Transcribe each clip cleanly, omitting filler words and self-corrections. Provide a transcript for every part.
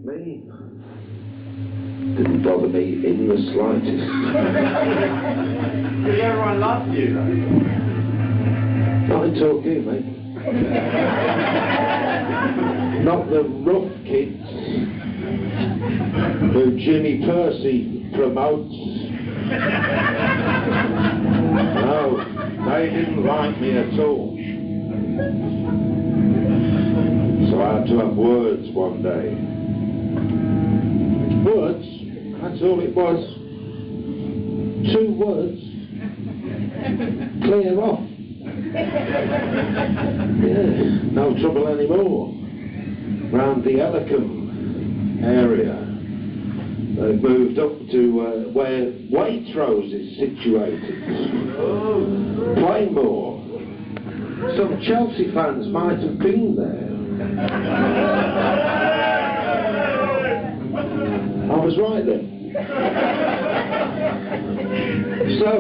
me. Didn't bother me in the slightest. Because everyone loves you, though. Not in Torquay, mate. Not the rough kids who Jimmy Percy promotes. No, they didn't like me at all. So I had to have words one day. Words? That's all it was. 2 words. Clear off. Yeah, no trouble anymore. Round the Ellicombe area. They've moved up to where Waitrose is situated. Playmore. Some Chelsea fans might have been there. I was right then. So,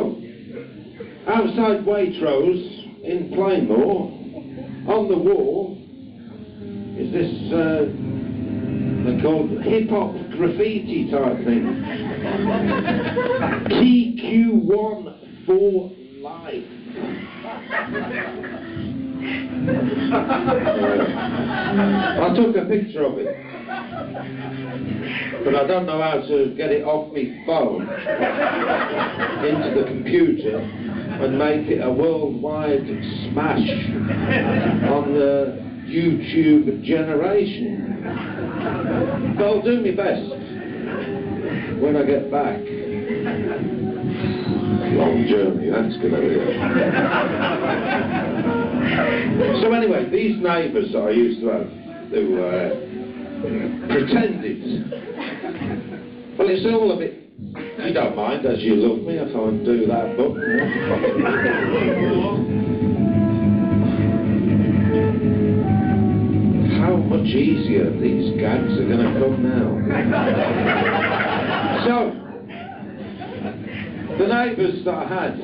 outside Waitrose in Playmore, on the wall, is this, they're called hip-hop graffiti type thing. TQ1 for life. I took a picture of it, but I don't know how to get it off my phone into the computer and make it a worldwide smash on the YouTube generation. But I'll do my best when I get back. Long journey, that's going to be it. So anyway, these neighbours that I used to have, who pretended. Well, it's all a bit, you don't mind as you love me if I do that, but how much easier these gags are going to come now. So, the neighbours that I had,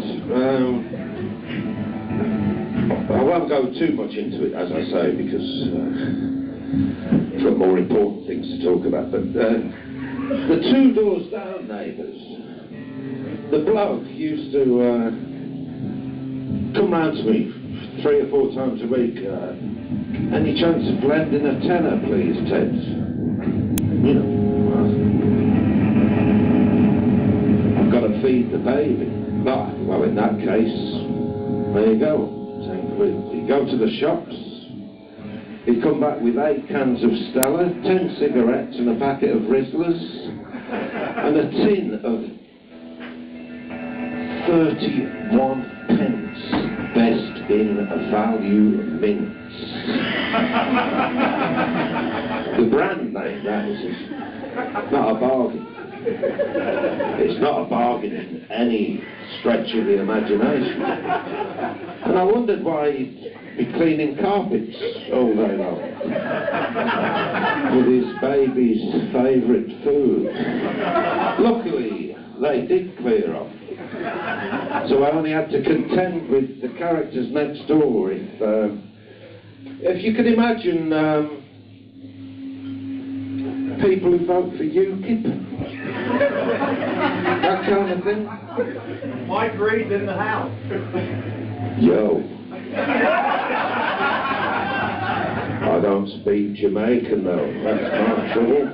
I won't go too much into it, as I say, because I've got more important things to talk about, but the 2 doors down neighbours, the bloke used to come round to me 3 or 4 times a week. Any chance of lending a tenner, please, Ted? You know, I've got to feed the baby. Well, in that case, there you go. You go to the shops, he'd come back with 8 cans of Stella, 10 cigarettes and a packet of Rizzlers, and a tin of 31 pence best in value mints. The brand name, that is not a bargain. It's not a bargain in any stretch of the imagination. And I wondered why he'd be cleaning carpets all day long with his baby's favourite food. Luckily, they did clear off. So I only had to contend with the characters next door. If you could imagine people who vote for UKIP, that kind of thing. Mike Reed's in the house. Yo. I don't speak Jamaican though, that's my trouble.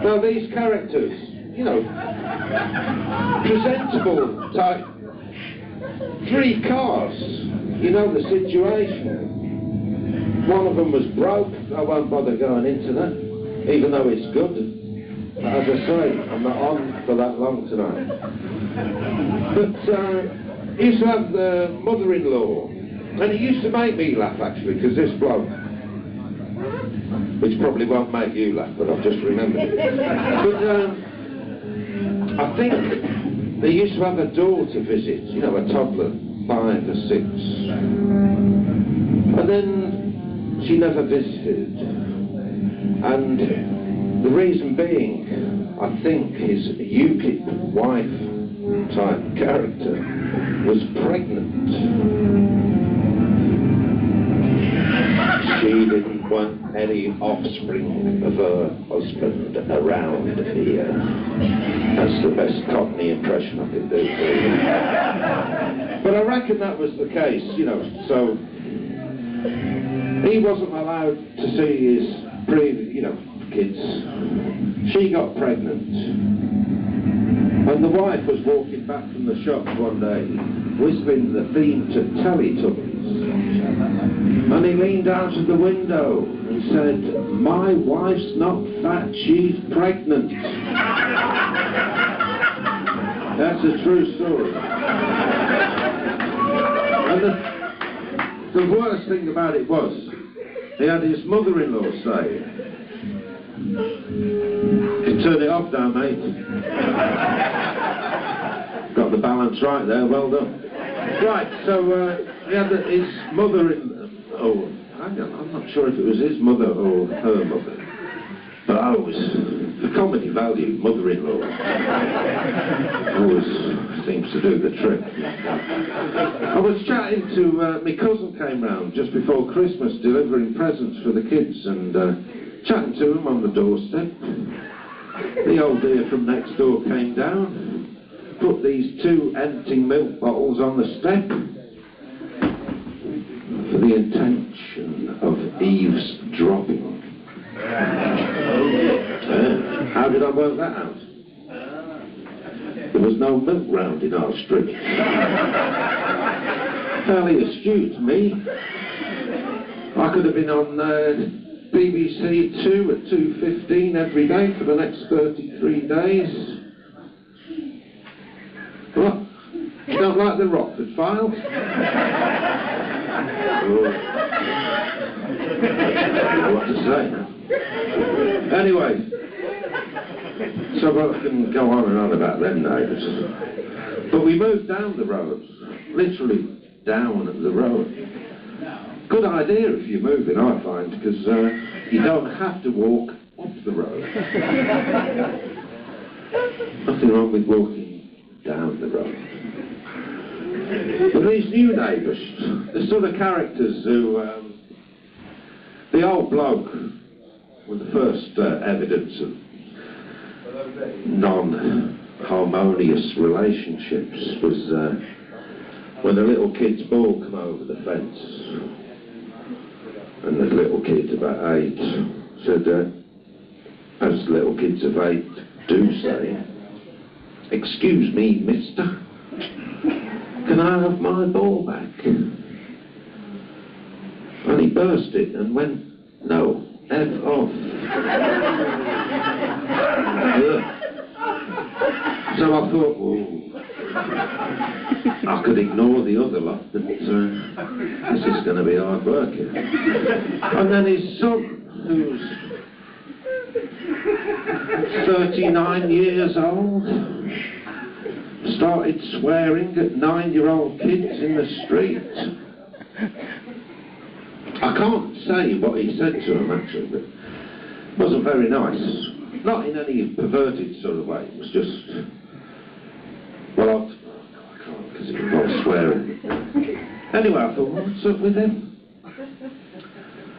Now these characters, you know, presentable type, 3 cars, you know the situation. One of them was broke, I won't bother going into that, even though it's good. As I say, I'm not on for that long tonight. But he used to have the mother-in-law, and it used to make me laugh actually, because this bloke, which probably won't make you laugh, but I've just remembered it. But I think they used to have a daughter visit, you know, a toddler, 5 or 6. And then she never visited. And the reason being, I think his UKIP wife type character was pregnant. She didn't want any offspring of her husband around here. That's the best Cockney impression I can do for you. But I reckon that was the case, you know, so he wasn't allowed to see his kids. She got pregnant. And the wife was walking back from the shop one day, whistling the theme to Teletubbies. And he leaned out of the window and said, "My wife's not fat, she's pregnant." That's a true story. And the worst thing about it was, he had his mother-in-law say, "You turn it off now, mate." Got the balance right there, well done. Right, so he had his mother-in-law, hang on, I'm not sure if it was his mother or her mother. But always, the comedy value, mother-in-law, always seems to do the trick. I was chatting to, my cousin came round just before Christmas, delivering presents for the kids, and chatting to him on the doorstep. The old dear from next door came down, put these 2 empty milk bottles on the step for the intention of eavesdropping. How did I work that out? There was no milk round in our street. Fairly astute, me. I could have been on BBC 2 at 2:15 every day for the next 33 days. What? You don't like the Rockford Files? Oh. I don't know what to say now. Anyway, so I can go on and on about them neighbours. But we moved down the road, literally down the road. Good idea if you're moving, I find, because you don't have to walk up the road. Nothing wrong with walking down the road. But these new neighbours, the sort of characters who, the old bloke with the first evidence of non-harmonious relationships was when the little kid's ball come over the fence. And the little kid, about 8, said, as little kids of 8 do say, "Excuse me, mister, can I have my ball back?" And he burst it and went, "No, F off." So I thought, well, I could ignore the other lot, but this is going to be hard work here. And then his son, who's 39 years old, started swearing at 9-year-old kids in the street. I can't say what he said to them, actually, but it wasn't very nice. Not in any perverted sort of way, it was just, well, I can't, because it involves swearing. Anyway, I thought, well, what's up with him?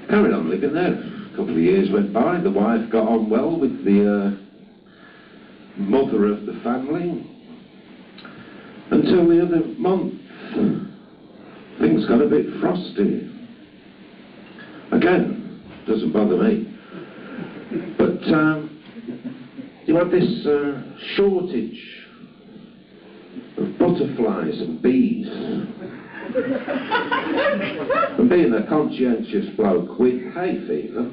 Carried on living there. A couple of years went by, the wife got on well with the mother of the family, until the other month, things got a bit frosty. Again, doesn't bother me. But you had this shortage of butterflies and bees. And being a conscientious bloke with hay fever,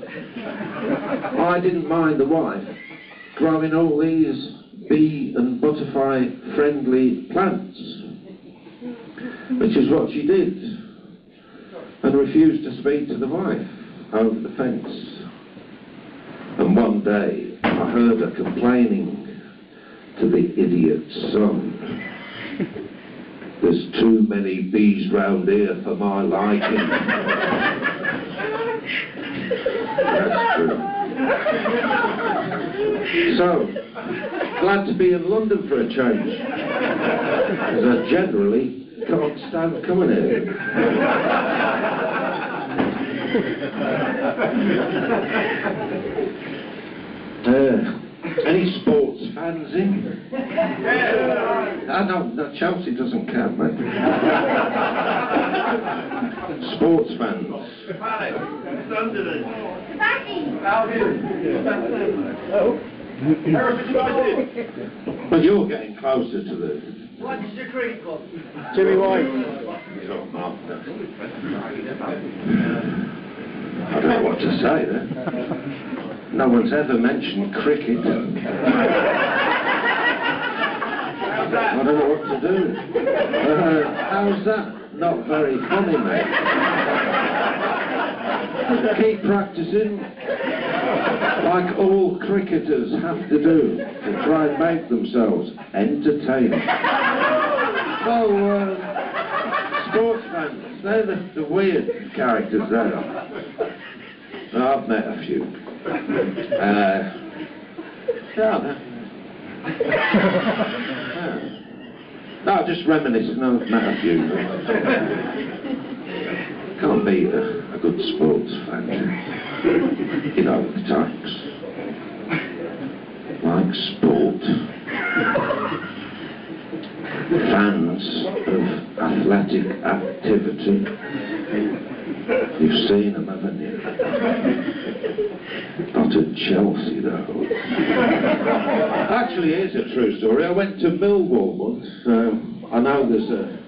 I didn't mind the wife growing all these bee and butterfly friendly plants, which is what she did, and refused to speak to the wife over the fence. And one day I heard her complaining to the idiot's son, "There's too many bees round here for my liking." That's true. So, glad to be in London for a change, because I generally can't stand coming here. Any sports fans in? No, Chelsea doesn't count, mate. Sports fans. But you're getting closer to the... What's your creek club? Jimmy White. Oh, no. I don't know what to say there. No one's ever mentioned cricket. I don't know what to do. How's that? Not very funny, mate. Keep practicing, like all cricketers have to do, to try and make themselves entertaining. So, sports fans, they're the weird characters there. I've met a few. No, just reminiscing, I've met a few. Can't beat a good sports fan. You know the types. Like sport. Fans of athletic activity. You've seen them, haven't you? Not at Chelsea, though. Actually, here's a true story. I went to Millwall once. I know there's a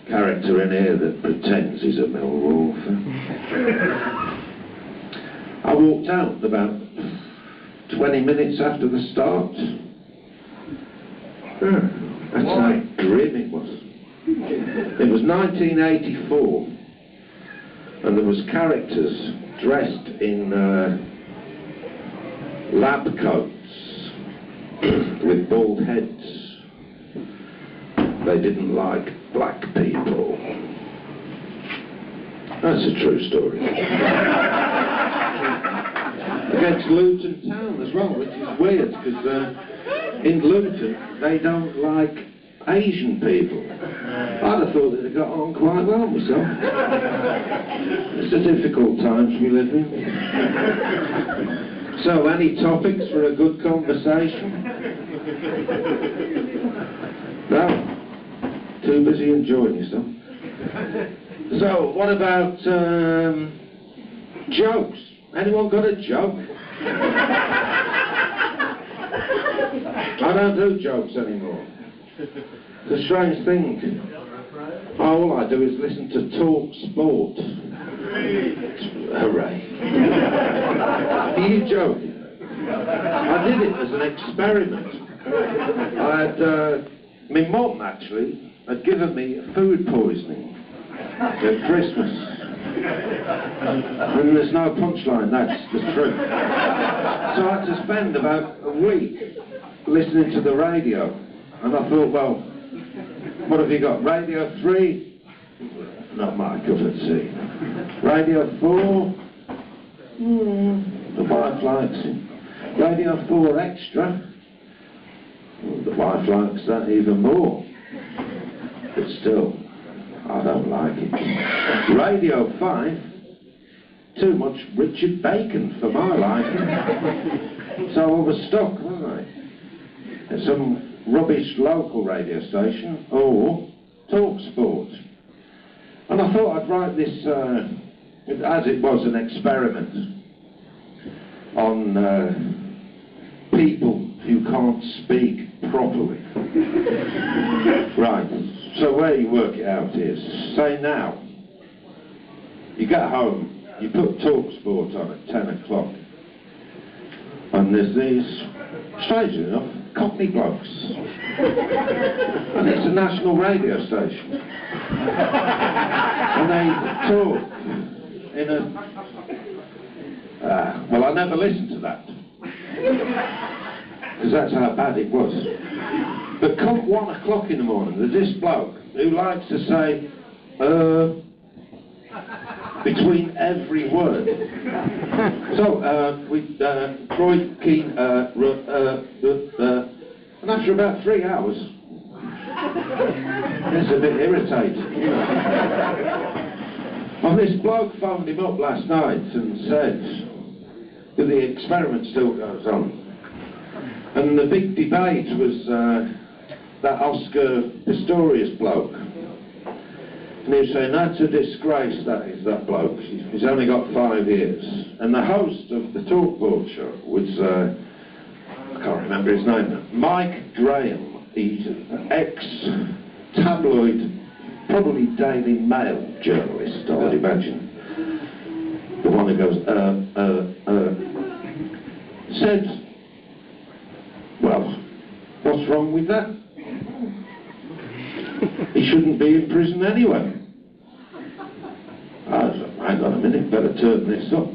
character in here that pretends he's a Millwall fan. I walked out about 20 minutes after the start. That's how grim it was. It was 1984. And there was characters dressed in lab coats with bald heads. They didn't like black people. That's a true story. Against Luton Town as well, which is weird, because in Luton they don't like Asian people. I'd have thought they'd have got on quite well myself. It's the difficult times we live in. So, any topics for a good conversation? No? Too busy enjoying yourself? So, what about jokes? Anyone got a joke? I don't do jokes anymore. It's a strange thing. All I do is listen to Talk Sport. Hooray. Are you joking? I did it as an experiment. My mum actually had given me food poisoning at Christmas. And there's no punchline, that's the truth. So I had to spend about a week listening to the radio. And I thought, well, what have you got? Radio 3? Not my cup of tea. Radio 4? The wife likes it. Radio 4 Extra? The wife likes that even more. But still, I don't like it. Radio 5? Too much Richard Bacon for my liking. So I was stuck, wasn't I? And some rubbish local radio station or Talk Sport. And I thought I'd write this, as it was an experiment, on people who can't speak properly. Right, so where you work it out is, say now, you get home, you put Talk Sport on at 10 o'clock, and there's these, strangely enough, Cockney blokes. And it's a national radio station. And they talk in a... well, I never listened to that. Because that's how bad it was. But come 1 o'clock in the morning, there's this bloke who likes to say, between every word. So, Croy, Keane, and after about 3 hours, it's a bit irritating. Well, this bloke phoned him up last night and said that the experiment still goes on. And the big debate was that Oscar Pistorius bloke. And he was saying, that's a disgrace, that bloke. He's only got 5 years. And the host of the Talkboard show was, I can't remember his name, Mike Graham. He's an ex-tabloid, probably Daily Mail journalist, I would imagine. The one who goes, said, well, what's wrong with that? He shouldn't be in prison anyway. I said, hang on a minute, better turn this up.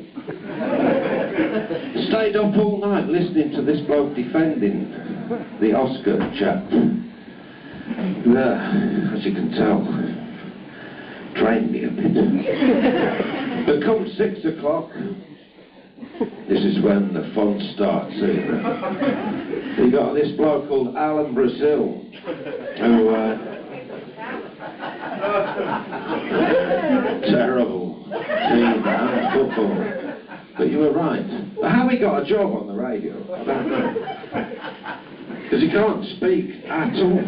Stayed up all night listening to this bloke defending the Oscar chap. As you can tell, trained me a bit. But come 6 o'clock, this is when the fun starts here. We got this bloke called Alan Brazil, who terrible team, football. But you were right. How he got a job on the radio, I don't know. Because he can't speak at all.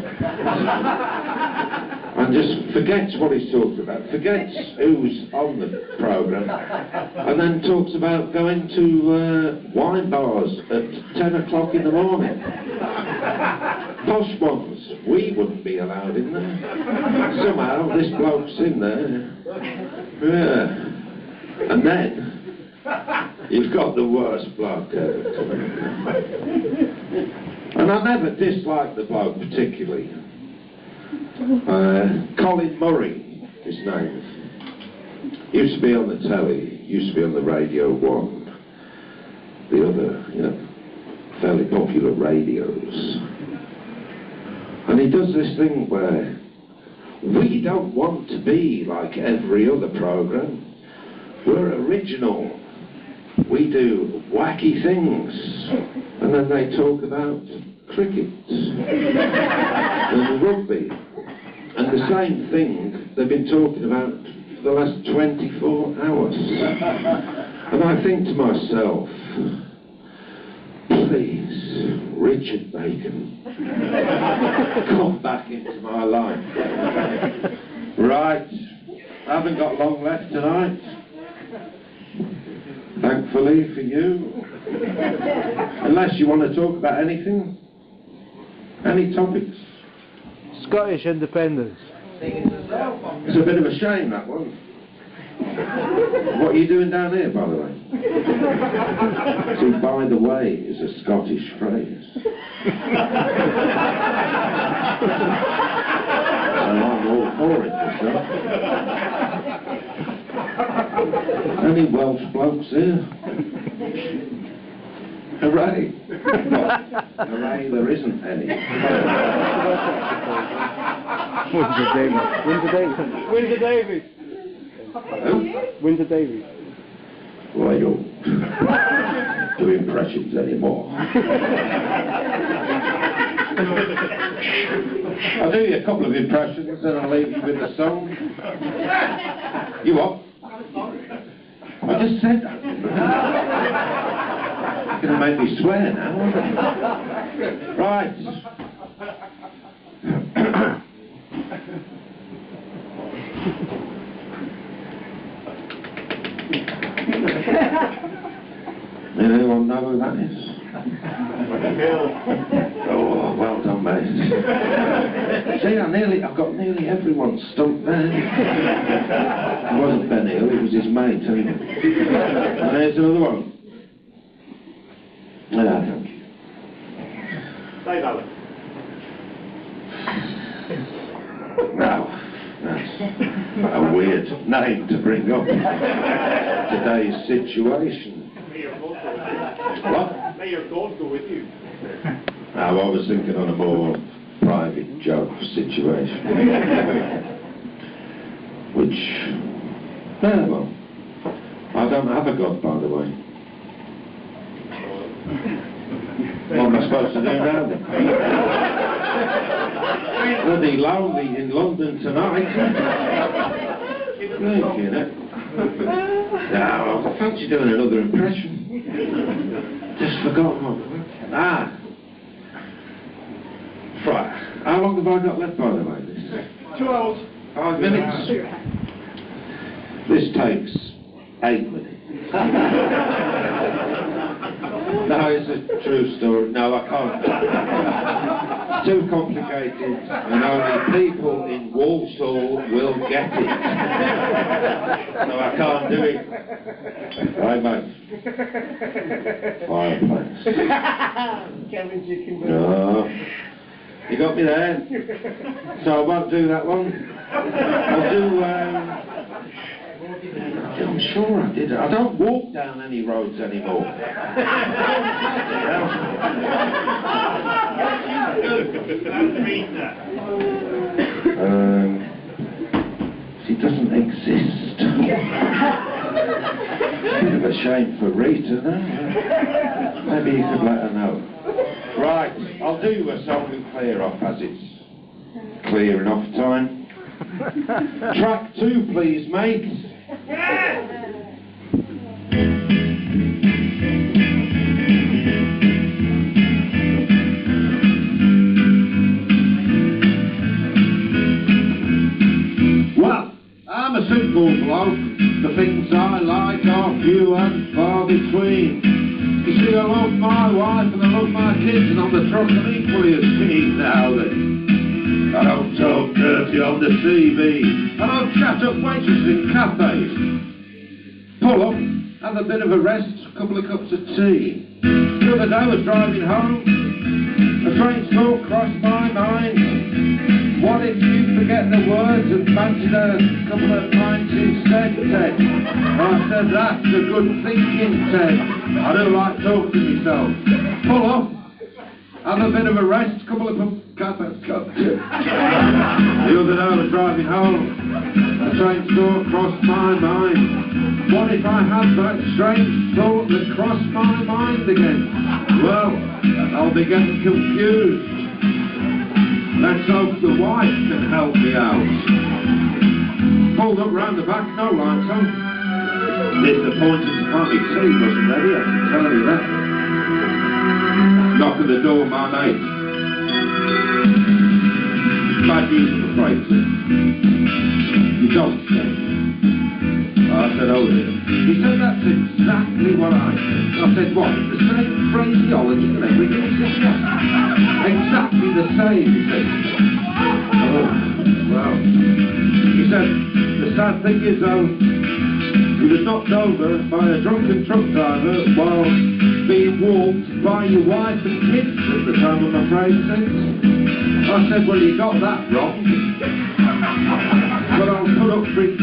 And just forgets what he's talking about, forgets who's on the programme, and then talks about going to wine bars at 10 o'clock in the morning. Posh ones, we wouldn't be allowed in there. Somehow this bloke's in there. Yeah. And then you've got the worst bloke ever. And I never disliked the bloke particularly. Colin Murray, his name. Used to be on the telly, used to be on the Radio 1. The other, fairly popular radios. And he does this thing where we don't want to be like every other programme. We're original. We do wacky things. And then they talk about cricket and rugby. And the same thing they've been talking about for the last 24 hours. And I think to myself, please, Richard Bacon, come back into my life. Right, I haven't got long left tonight. Thankfully for you. Unless you want to talk about anything. Any topics? Scottish independence. It's a bit of a shame, that one. What are you doing down here, by the way? So, by the way, is a Scottish phrase. And I'm all for it, myself. Any Welsh blokes here? Hooray! Hooray, there isn't any. Windsor Davies. Windsor Davies. Who? Windsor Davies. Well, I don't do impressions anymore. I'll do you a couple of impressions, then I'll leave you with a song. You what? I just said that. You're going to make me swear now. Right. Anyone know who that is? Oh, well done, mate. See, I've got nearly everyone stumped there. It wasn't Ben Hill, it was his mate. And here's another one. Yeah, thank you. Say that. Now, that's a weird name to bring up in today's situation. What? May your thoughts go with you. I was thinking on a more private joke situation. Which, well, I don't have a God, by the way. What am I supposed to do now then? Bloody lonely in London tonight. Thinking it. Now, I fancy doing another impression. Just forgotten what. Ah. Right. How long have I got left, by the way? 2 hours. 5 minutes? This takes 8 minutes. No, it's a true story. No, I can't. It's too complicated, and only people in Walsall will get it. So I can't do it. Right, mate. Fireplace. No. You got me there? So I won't do that one. I'll do, I'm sure I did. I don't walk down any roads anymore. She doesn't exist. Bit of a shame for Rita, no? Maybe you could let her know. Right, I'll do a song and clear off as it's clearing off time. Track 2, please, mates. Well, I'm a simple bloke. The things I like are few and far between. You see, I love my wife and I love my kids, and on the truck I'm equally as keen. Now then, I don't talk dirty on the CV. I don't chat up waitresses in cafes. Pull up, have a bit of a rest, a couple of cups of tea. The other day I was driving home, a strange thought crossed my mind. What if you forget the words and fancied a couple of pints instead, Ted? I said, that's a good thinking, Ted. I do like talking to myself. Pull up, have a bit of a rest, couple of cups. The other day I was driving home, a strange thought crossed my mind. What if I had that strange thought that crossed my mind again? Well, I'll be getting confused. Let's hope the wife can help me out. Pulled up round the back, no lights on. Disappointed to find me tea wasn't ready, I can tell you that. Knock at the door, my mate. Bad news, I'm afraid, sir. You don't say. I said, oh dear. He said, that's exactly what I said. I said, what, the same phraseology and everything? He said, yes. Exactly the same, he said. Oh, well. He said, the sad thing is, though, he was knocked over by a drunken truck driver while being walked by your wife and kids at the time, I'm afraid, he said. I said, well, you got that wrong. But I'll put up for it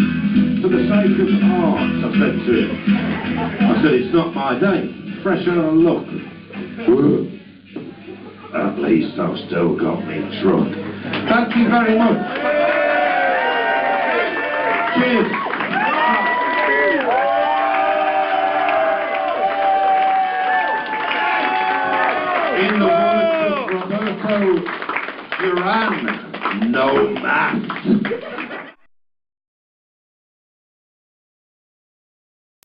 for the sake of art, I said to him. I said, it's not my day. Fresh out of luck. At least I've still got me truck. Thank you very much. Cheers. In the words of Roberto Duran, no mass.